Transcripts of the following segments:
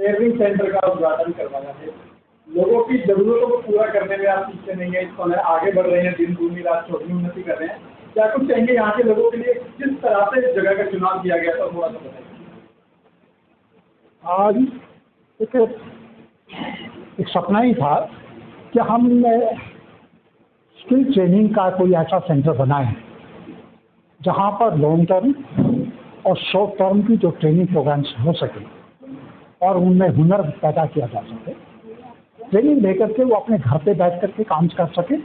Tailoring centre का उद्घाटन करवाया है। लोगों की ज़रूरतों को पूरा करने में आप पीछे नहीं है, इस समय आगे बढ़ रहे हैं, दिन दूनी रात चौगुनी उन्नति कर रहे हैं। क्या कुछ कहेंगे यहाँ के लोगों के लिए किस तरह से इस जगह का चुनाव किया गया था, थोड़ा सा बताइए। आज एक सपना ही था कि हम स्किल ट्रेनिंग का कोई ऐसा सेंटर बनाएं जहां पर लॉन्ग टर्म और शॉर्ट टर्म की जो ट्रेनिंग प्रोग्राम्स हो सके और उनमें हुनर पैदा किया जा सके। ट्रेनिंग लेकर के वो अपने घर पे बैठ करके काम कर सके,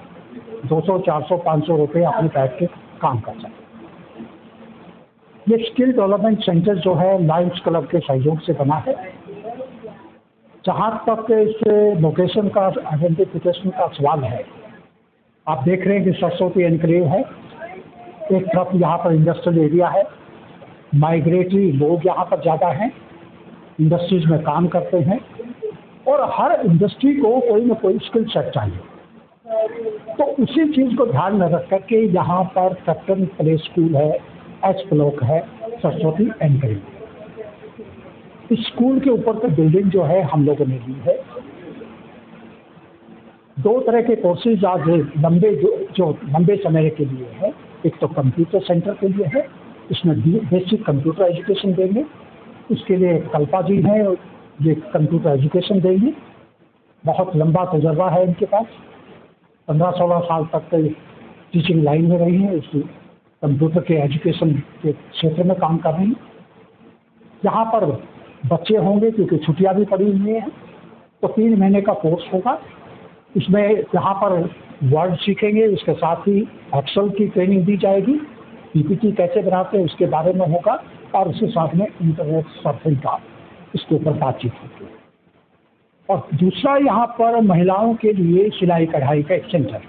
200, 400, 500 रुपये अपने बैठ के काम कर सके। ये स्किल डेवलपमेंट सेंटर जो है लायंस क्लब के सहयोग से बना है। जहाँ तक इस लोकेशन का आइडेंटिफिकेशन का सवाल है, आप देख रहे हैं कि सरस्वती एनक्लेव है, एक तरफ यहाँ पर इंडस्ट्रियल एरिया है, माइग्रेटरी लोग यहाँ पर ज़्यादा हैं, इंडस्ट्रीज में काम करते हैं और हर इंडस्ट्री को कोई ना कोई स्किल सेट चाहिए। तो उसी चीज़ को ध्यान में रख करके यहाँ पर कैप्टन प्ले स्कूल है, एच ब्लॉक है, सरस्वती एनक्लेव। इस स्कूल के ऊपर का बिल्डिंग जो है हम लोगों ने ली है। 2 तरह के कोर्सेज आज लंबे समय के लिए है। एक तो कंप्यूटर सेंटर के लिए है, इसमें बेसिक कंप्यूटर एजुकेशन देंगे। उसके लिए कल्पा जी हैं, ये कंप्यूटर एजुकेशन देंगे। बहुत लंबा तजुर्बा है इनके पास, 15-16 साल तक टीचिंग लाइन में रही है, इस कंप्यूटर के एजुकेशन के क्षेत्र में काम कर रही हैं। यहाँ पर बच्चे होंगे क्योंकि छुट्टियाँ भी पड़ी हुई हैं, तो 3 महीने का कोर्स होगा। इसमें यहाँ पर वर्ड सीखेंगे, उसके साथ ही एक्सेल की ट्रेनिंग दी जाएगी, पीपीटी कैसे बनाते हैं उसके बारे में होगा और उसके साथ में इंटरनेट सर्फिंग का इसके ऊपर बातचीत होगी। और दूसरा यहाँ पर महिलाओं के लिए सिलाई कढ़ाई का एक सेंटर है।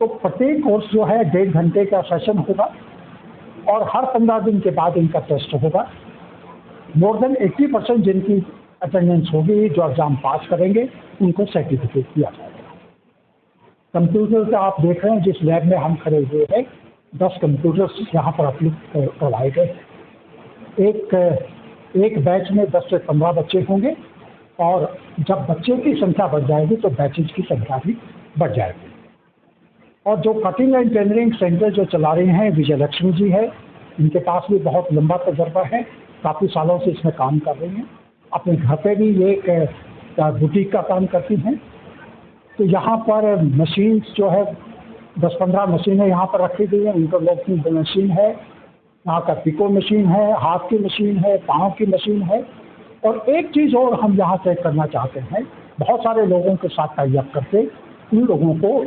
तो प्रत्येक कोर्स जो है 1.5 घंटे का सेशन होगा और हर 15 दिन के बाद इनका टेस्ट होगा। मोर देन 80% जिनकी अटेंडेंस होगी, जो एग्ज़ाम पास करेंगे, उनको सर्टिफिकेट दिया जाएगा। कंप्यूटर का आप देख रहे हैं जिस लैब में हम खड़े हुए हैं, 10 कंप्यूटर्स यहाँ पर प्रोवाइड है। एक बैच में 10 से 15 बच्चे होंगे और जब बच्चों की संख्या बढ़ जाएगी तो बैचेज की संख्या भी बढ़ जाएगी। और जो कटिंग एंड टेलरिंग सेंटर जो चला रहे हैं विजय लक्ष्मी जी है, इनके पास भी बहुत लंबा तजर्बा है, काफ़ी सालों से इसमें काम कर रही हैं। अपने घर पे भी ये एक बुटीक का काम करती हैं। तो यहाँ पर मशीन्स जो है 10-15 मशीनें यहाँ पर रखी गई हैं। इंटरलॉकिंग मशीन है, यहाँ का पिको मशीन है, हाथ की मशीन है, पाँव की मशीन है। और एक चीज़ और हम यहाँ से करना चाहते हैं, बहुत सारे लोगों के साथ टाई अप करके उन लोगों को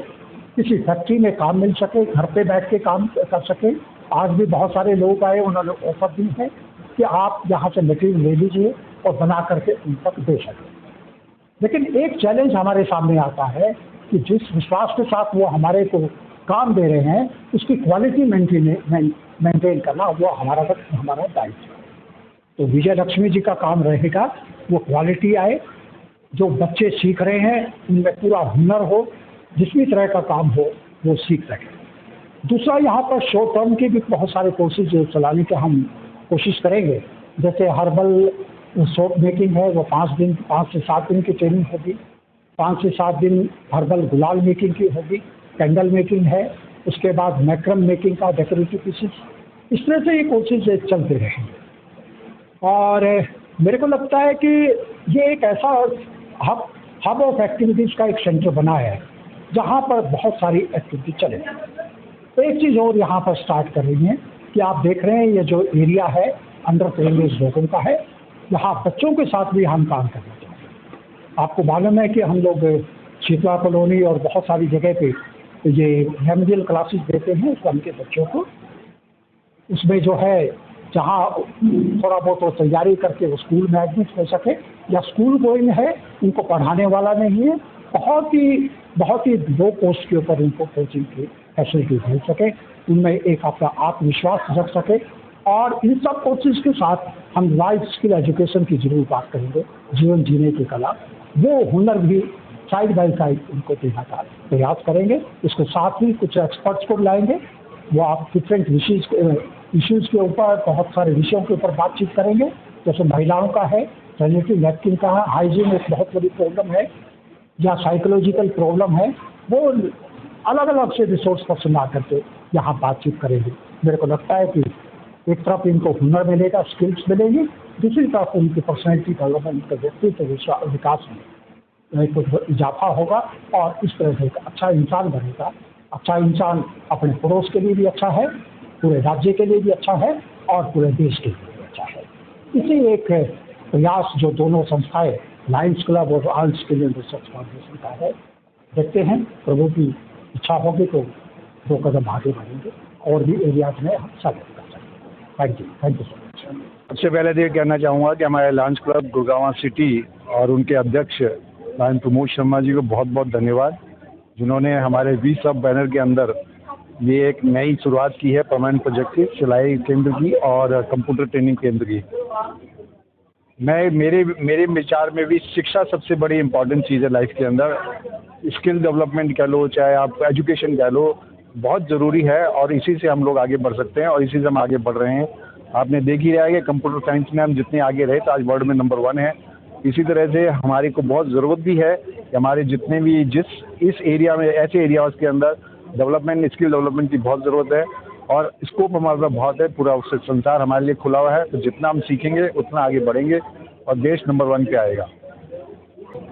किसी फैक्ट्री में काम मिल सके, घर पे बैठ के काम कर सके। आज भी बहुत सारे लोग आए, उन्होंने ऑफर दी है कि आप यहाँ से मटेरियल ले लीजिए और बना करके उन तक दे सकें। लेकिन एक चैलेंज हमारे सामने आता है कि जिस विश्वास के साथ वो हमारे को काम दे रहे हैं, उसकी क्वालिटी मेंटेन करना वो हमारा दायित्व है। तो विजय लक्ष्मी जी का काम रहेगा वो क्वालिटी आए, जो बच्चे सीख रहे हैं उनमें पूरा हुनर हो, जिस भी तरह का काम हो वो सीख सकें। दूसरा, यहाँ पर शॉर्ट टर्म के भी बहुत सारे कोर्सेज चलाने के हम कोशिश करेंगे। जैसे हर्बल सोप मेकिंग है, वो 5 से 7 दिन की ट्रेनिंग होगी। 5 से 7 दिन हर्बल गुलाल मेकिंग की होगी, कैंडल मेकिंग है, उसके बाद मैक्रम मेकिंग का डेकोरेटिव पीसेस। इस तरह से ये कोर्सेज चलते रहेंगे। और मेरे को लगता है कि ये एक ऐसा हब ऑफ एक्टिविटीज़ का एक सेंटर बना है जहाँ पर बहुत सारी एक्टिविटी चले। तो एक चीज़ और यहाँ पर स्टार्ट कर रही है कि आप देख रहे हैं ये जो एरिया है अंडर प्रिविलेज्ड लोगों का है, यहाँ बच्चों के साथ भी हम काम करना चाहते हैं। आपको मालूम है कि हम लोग शीतला कॉलोनी और बहुत सारी जगह पे ये रेमेडियल क्लासेस देते हैं स्कूल के बच्चों को। उसमें जो है जहाँ थोड़ा बहुत तैयारी करके वो स्कूल में एडमिट हो सके, या स्कूल गोइंग है उनको पढ़ाने वाला नहीं है, बहुत ही लो पोस्ट के ऊपर उनको कोचिंग की फैसिलिटी मिल सके, उनमें एक अपना आत्मविश्वास रख सके। और इन सब कोर्सेज के साथ हम लाइफ स्किल एजुकेशन की जरूर बात करेंगे, जीवन जीने की कला, वो हुनर भी साइड बाय साइड उनको देने का प्रयास करेंगे। इसके साथ ही कुछ एक्सपर्ट्स को लाएंगे, वो आप डिफरेंट इश्यूज़ के ऊपर, बहुत सारे विषयों के ऊपर बातचीत करेंगे। जैसे महिलाओं का है सैनिटरी नैपकिन का हाइजीन एक बहुत बड़ी प्रॉब्लम है या साइकोलॉजिकल प्रॉब्लम है, वो अलग अलग से रिसोर्स पर्सन आकर के यहाँ बातचीत करेंगे। मेरे को लगता है कि एक तरफ इनको हुनर मिलेगा, स्किल्स मिलेंगी, दूसरी तरफ उनकी पर्सनैलिटी डेवलपमेंट, उनके व्यक्तित्व विकास में कुछ इजाफा होगा और इस तरह से एक अच्छा इंसान बनेगा। अच्छा इंसान अपने पड़ोस के लिए भी अच्छा है, पूरे राज्य के लिए भी अच्छा है और पूरे देश के लिए भी अच्छा है। इसी एक प्रयास जो दोनों संस्थाएं लायंस क्लब और आर्ट्स के लिए रिसर्च फाउंडेशन का है, देखते हैं प्रभु की इच्छा होगी तो 2 कदम आगे बढ़ेंगे और भी एरियाज में हम सब कर सकते हैं। Thank you so much. सबसे पहले तो ये कहना चाहूँगा कि हमारे लायंस क्लब गुड़गांव सिटी और उनके अध्यक्ष लायन प्रमोद शर्मा जी को बहुत बहुत धन्यवाद, जिन्होंने हमारे वी सब बैनर के अंदर ये एक नई शुरुआत की है परमानेंट प्रोजेक्ट की, सिलाई केंद्र की और कंप्यूटर ट्रेनिंग केंद्र की। मेरे विचार में भी शिक्षा सबसे बड़ी इम्पोर्टेंट चीज़ है लाइफ के अंदर। स्किल डेवलपमेंट कह लो, चाहे आप एजुकेशन कह लो, बहुत ज़रूरी है और इसी से हम लोग आगे बढ़ सकते हैं और इसी से हम आगे बढ़ रहे हैं। आपने देख ही रहा है कि कंप्यूटर साइंस में हम जितने आगे रहे तो आज वर्ल्ड में नंबर 1 है। इसी तरह से हमारे को बहुत ज़रूरत भी है कि हमारे जितने भी इस एरिया में, ऐसे एरियाज़ के अंदर डेवलपमेंट, स्किल डेवलपमेंट की बहुत ज़रूरत है और स्कोप हमारे पास बहुत है। पूरा संसार हमारे लिए खुला हुआ है, तो जितना हम सीखेंगे उतना आगे बढ़ेंगे और देश नंबर 1 पे आएगा।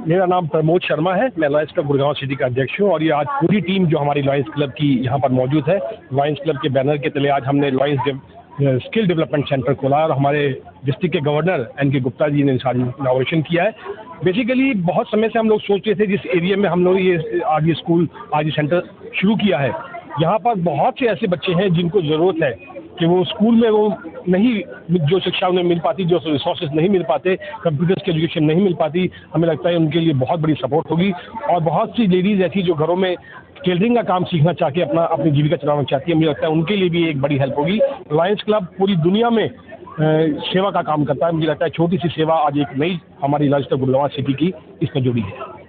मेरा नाम प्रमोद शर्मा है, मैं लायंस क्लब गुड़गांव सिटी का अध्यक्ष हूँ और ये आज पूरी टीम जो हमारी लायंस क्लब की यहाँ पर मौजूद है, लायंस क्लब के बैनर के तले आज हमने लायंस स्किल डेवलपमेंट सेंटर खोला और हमारे डिस्ट्रिक्ट के गवर्नर एन के गुप्ता जी ने सारी इनॉग्रेशन किया है। बेसिकली बहुत समय से हम लोग सोच रहे थे जिस एरिया में हम लोग ये स्कूल आज ये सेंटर शुरू किया है, यहाँ पर बहुत से ऐसे बच्चे हैं जिनको ज़रूरत है कि वो स्कूल में वो नहीं, जो शिक्षा उन्हें मिल पाती, जो रिसोर्सेज नहीं मिल पाते, कंप्यूटर्स की एजुकेशन नहीं मिल पाती, हमें लगता है उनके लिए बहुत बड़ी सपोर्ट होगी। और बहुत सी लेडीज़ ऐसी जो घरों में टेलरिंग का काम सीखना चाह के अपनी जीविका चलाना चाहती है, मुझे लगता है उनके लिए भी एक बड़ी हेल्प होगी। लायंस क्लब पूरी दुनिया में सेवा का काम करता है, मुझे लगता है छोटी सी सेवा आज एक नई हमारी लायंस क्लब गुड़गांव सिटी की इसमें जुड़ी है।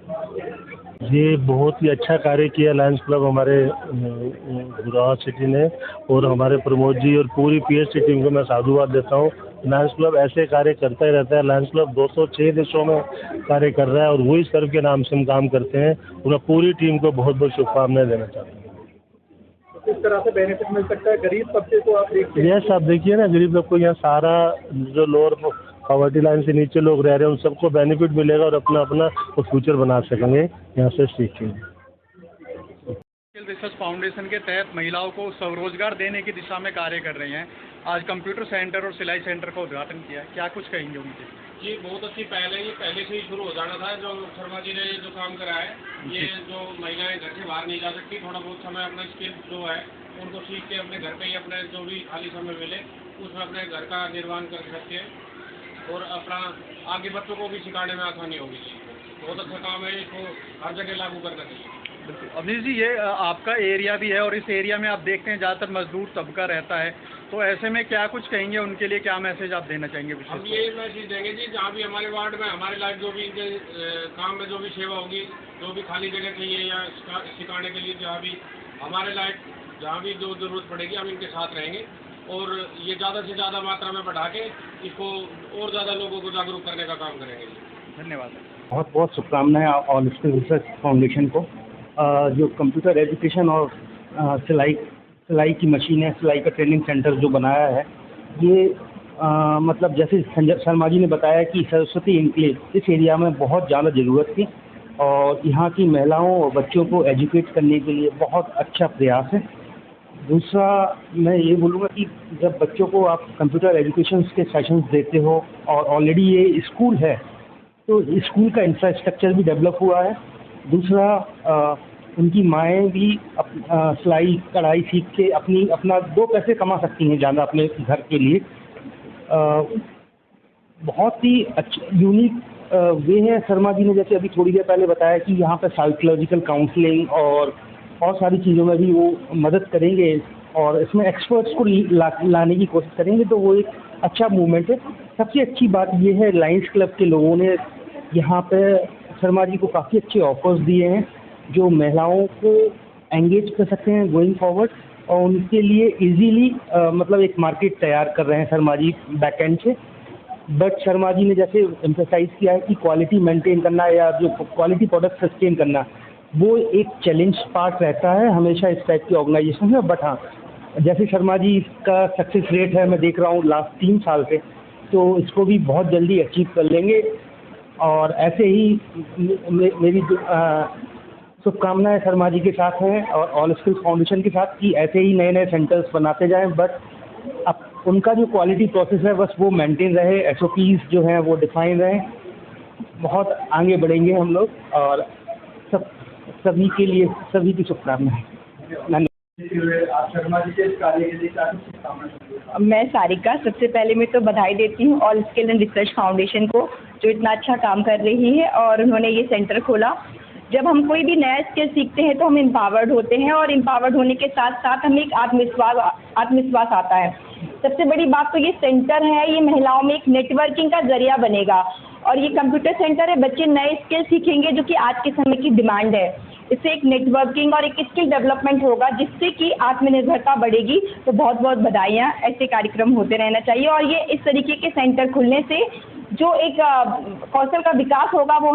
ये बहुत ही अच्छा कार्य किया लायंस क्लब हमारे गुड़गांव सिटी ने और हमारे प्रमोद जी और पूरी पीएचडी टीम को मैं साधुवाद देता हूँ। लायंस क्लब ऐसे कार्य करता ही रहता है। लायंस क्लब 206 देशों में कार्य कर रहा है और वही सर्व के नाम से हम काम करते हैं। मैं पूरी टीम को बहुत बहुत शुभकामनाएं देना चाहता हूँ। किस तरह से बेनिफिट मिल सकता है गरीब तबके को आप देखते हैं? यस, आप देखिए ना, गरीब लोग को यहाँ सारा जो लोअर पॉवर्टी लाइन से नीचे लोग रह रहे हैं उन सबको बेनिफिट मिलेगा और अपना अपना फ्यूचर बना सकेंगे यहाँ से सीखेंगे। स्किल रिसर्च फाउंडेशन के तहत महिलाओं को स्वरोजगार देने की दिशा में कार्य कर रही हैं। आज कंप्यूटर सेंटर और सिलाई सेंटर का उद्घाटन किया है, क्या कुछ कहेंगे उनके? ये बहुत अच्छी पहल है, ये पहले से ही शुरू हो जाना था। जो शर्मा जी ने जो काम करा है, ये जो महिलाएं घर से बाहर नहीं जा सकती, थोड़ा बहुत समय अपना स्किल जो है उनको सीख के अपने घर पे ही अपने जो भी खाली समय मिले उसमें अपने घर का निर्माण कर सकते हैं और अपना आगे बच्चों को भी सिखाने में आसानी होगी। बहुत अच्छा काम है, इसको हर जगह लागू करना चाहिए। बिल्कुल। अवनीश जी, ये आपका एरिया भी है और इस एरिया में आप देखते हैं ज़्यादातर मजदूर तबका रहता है, तो ऐसे में क्या कुछ कहेंगे उनके लिए, क्या मैसेज आप देना चाहेंगे? हम ये मैसेज देंगे जी, जहाँ भी हमारे वार्ड में हमारे लायक जो भी इनके काम में जो भी सेवा होगी, जो भी खाली जगह चाहिए या सिखाने के लिए जहाँ भी हमारे लायक जहाँ भी जो ज़रूरत पड़ेगी हम इनके साथ रहेंगे और ये ज़्यादा से ज़्यादा मात्रा में बढ़ा के इसको और ज़्यादा लोगों को जागरूक करने का काम करेंगे। धन्यवाद। बहुत बहुत शुभकामनाएं ऑल स्किल रिसर्च फाउंडेशन को। जो कंप्यूटर एजुकेशन और सिलाई की मशीन है, सिलाई का ट्रेनिंग सेंटर जो बनाया है, ये मतलब जैसे संजय शर्मा जी ने बताया कि सरस्वती एन्क्लेव इस एरिया में बहुत ज़्यादा ज़रूरत थी और यहाँ की महिलाओं और बच्चों को एजुकेट करने के लिए बहुत अच्छा प्रयास है। दूसरा मैं ये बोलूँगा कि जब बच्चों को आप कंप्यूटर एजुकेशन के सेशंस देते हो और ऑलरेडी ये स्कूल है तो स्कूल का इंफ्रास्ट्रक्चर भी डेवलप हुआ है। दूसरा उनकी माएँ भी सिलाई कढ़ाई सीख के अपना 2 पैसे कमा सकती हैं ज़्यादा अपने घर के लिए। बहुत ही अच्छा यूनिक वे है। शर्मा जी ने जैसे अभी थोड़ी देर पहले बताया कि यहाँ पर साइकोलॉजिकल काउंसलिंग और सारी चीज़ों में भी वो मदद करेंगे और इसमें एक्सपर्ट्स को लाने की कोशिश करेंगे, तो वो एक अच्छा मूवमेंट है। सबसे अच्छी बात ये है लायंस क्लब के लोगों ने यहाँ पे शर्मा जी को काफ़ी अच्छे ऑफर्स दिए हैं जो महिलाओं को एंगेज कर सकते हैं गोइंग फॉरवर्ड और उनके लिए इजीली मतलब एक मार्केट तैयार कर रहे हैं शर्मा जी बैक एंड से। बट शर्मा जी ने जैसे एम्फेसाइज किया है कि क्वालिटी मेंटेन करना या जो क्वालिटी प्रोडक्ट सस्टेन करना, वो एक चैलेंज पार्ट रहता है हमेशा इस टाइप की ऑर्गेनाइजेशन में। बट हाँ, जैसे शर्मा जी का सक्सेस रेट है मैं देख रहा हूँ लास्ट 3 साल से, तो इसको भी बहुत जल्दी अचीव कर लेंगे। और ऐसे ही मेरी शुभकामनाएं शर्मा जी के साथ हैं और ऑल स्किल्स फाउंडेशन के साथ कि ऐसे ही नए नए सेंटर्स बनाते जाएं। बट अब उनका जो क्वालिटी प्रोसेस है बस वो मेंटेन रहे, SOPs जो हैं वो डिफाइन रहें। बहुत आगे बढ़ेंगे हम लोग और सभी के लिए सभी की शुभकामनाएं। धन्यवाद। आप शर्मा जी के इस कार्य के लिए क्या कुछ शुभकामनाएं? मैं सारिका, सबसे पहले मैं तो बधाई देती हूँ all skill and research foundation को जो इतना अच्छा काम कर रही है और उन्होंने ये सेंटर खोला। जब हम कोई भी नया स्किल सीखते हैं तो हम एम्पावर्ड होते हैं और एम्पावर्ड होने के साथ साथ हमें एक आत्मविश्वास आता है। सबसे बड़ी बात तो ये सेंटर है, ये महिलाओं में एक नेटवर्किंग का जरिया बनेगा और ये कंप्यूटर सेंटर है, बच्चे नए स्किल सीखेंगे जो कि आज के समय की डिमांड है। इससे एक नेटवर्किंग और एक स्किल डेवलपमेंट होगा जिससे कि आत्मनिर्भरता बढ़ेगी। तो बहुत बहुत बधाइयाँ, ऐसे कार्यक्रम होते रहना चाहिए और ये इस तरीके के सेंटर खुलने से जो एक कौशल का विकास होगा वो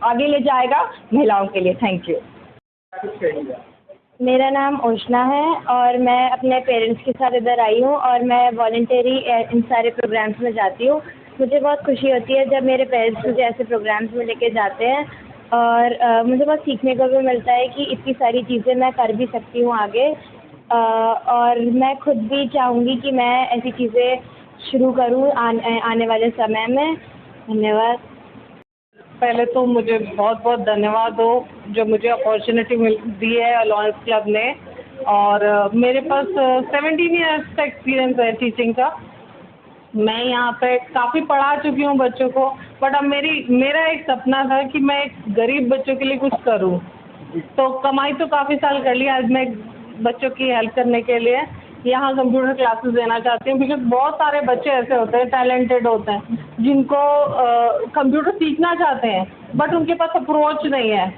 आगे ले जाएगा महिलाओं के लिए। Thank you. मेरा नाम ओशना है और मैं अपने पेरेंट्स के साथ इधर आई हूँ और मैं वॉलंटरी इन सारे प्रोग्राम्स में जाती हूँ। मुझे बहुत खुशी होती है जब मेरे पेरेंट्स मुझे ऐसे प्रोग्राम्स में लेके जाते हैं और मुझे बहुत सीखने को भी मिलता है कि इतनी सारी चीज़ें मैं कर भी सकती हूँ आगे। और मैं खुद भी चाहूँगी कि मैं ऐसी चीज़ें शुरू करूँ आने वाले समय में। धन्यवाद। पहले तो मुझे बहुत बहुत धन्यवाद हो जो मुझे अपॉर्चुनिटी दी है लॉयंस क्लब ने। और मेरे पास 17 ईयर्स का एक्सपीरियंस है टीचिंग का। मैं यहाँ पे काफ़ी पढ़ा चुकी हूँ बच्चों को, बट अब मेरा एक सपना था कि मैं एक गरीब बच्चों के लिए कुछ करूँ। तो कमाई तो काफ़ी साल कर ली, आज मैं बच्चों की हेल्प करने के लिए यहाँ कंप्यूटर क्लासेस देना चाहती हूँ। बिकॉज बहुत सारे बच्चे ऐसे होते हैं, टैलेंटेड होते हैं, जिनको कंप्यूटर सीखना चाहते हैं बट उनके पास अप्रोच नहीं है।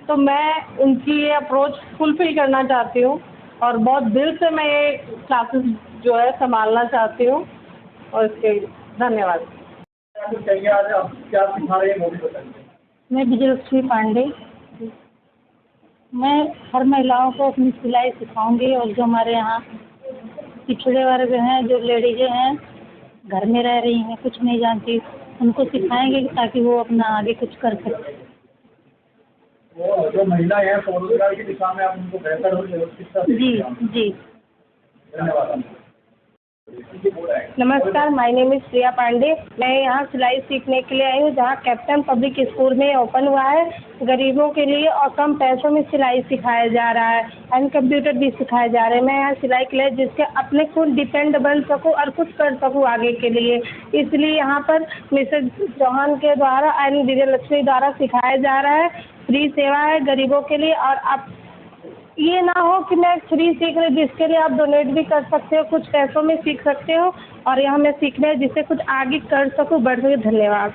तो मैं उनकी ये अप्रोच फुलफिल करना चाहती हूँ और बहुत दिल से मैं ये क्लासेस जो है संभालना चाहती हूँ। और इसके धन्यवाद। आज आप क्या सिखा रहे हैं वो भी बताइए। मैं विजयलक्ष्मी पांडे, मैं हर महिलाओं को अपनी सिलाई सिखाऊंगी और जो हमारे यहाँ पिछड़े वर्ग हैं, जो लेडीजें हैं, घर में रह रही हैं, कुछ नहीं जानती, उनको सिखाएंगे ताकि वो अपना आगे कुछ कर सकें। वो जो महिलाएं हैं स्वरोजगार की दिशा में आप उनको बेहतर हो जाए। जी जी। धन्यवाद। नमस्कार, माय नेम इज़ प्रिया पांडे। मैं यहाँ सिलाई सीखने के लिए आई हूँ जहाँ कैप्टन पब्लिक स्कूल में ओपन हुआ है। गरीबों के लिए और कम पैसों में सिलाई सिखाया जा रहा है एंड कंप्यूटर भी सिखाया जा रहा है। मैं यहाँ सिलाई के लिए जिसके अपने खुद डिपेंड बन सकूँ और कुछ कर सकूँ आगे के लिए, इसलिए यहाँ पर मिसेज चौहान के द्वारा एंड विजयलक्ष्मी द्वारा सिखाया जा रहा है। फ्री सेवा है गरीबों के लिए और आप ये ना हो कि मैं फ्री सीख रही, जिसके लिए आप डोनेट भी कर सकते हो, कुछ पैसों में सीख सकते हो और यहाँ मैं सीखना है जिससे कुछ आगे कर सकूँ, बढ़ सकूँ। धन्यवाद।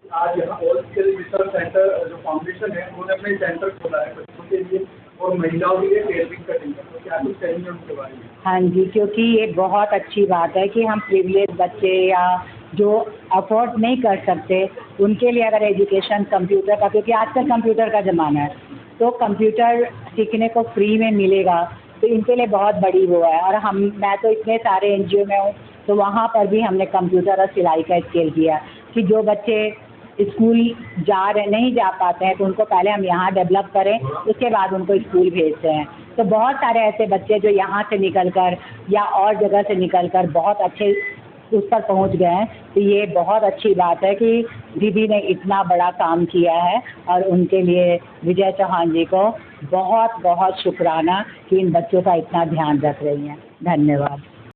आज यहाँ ऑल स्किल रिसर्च सेंटर जो फाउंडेशन है उन्होंने अपने सेंटर खोला है बच्चों के लिए और महिलाओं के लिए टेलरिंग का सेंटर। तो क्या कुछ कहेंगे उनके बारे में? हाँ जी, क्योंकि ये बहुत अच्छी बात है कि हम प्रिविलेज बच्चे या जो अफोर्ड नहीं कर सकते उनके लिए अगर एजुकेशन कंप्यूटर का, क्योंकि आजकल कंप्यूटर का ज़माना है, तो कंप्यूटर सीखने को फ्री में मिलेगा तो इनके लिए बहुत बड़ी वो है। और मैं तो इतने सारे NGO में हूँ तो वहाँ पर भी हमने कंप्यूटर और सिलाई का स्किल किया कि जो बच्चे स्कूल नहीं जा पाते हैं तो उनको पहले हम यहाँ डेवलप करें, उसके बाद उनको स्कूल भेजते हैं। तो बहुत सारे ऐसे बच्चे जो यहाँ से निकलकर या और जगह से निकलकर बहुत अच्छे उस पर पहुँच गए हैं। तो ये बहुत अच्छी बात है कि दीदी ने इतना बड़ा काम किया है और उनके लिए विजय चौहान जी को बहुत बहुत शुक्राना कि इन बच्चों का इतना ध्यान रख रही हैं। धन्यवाद।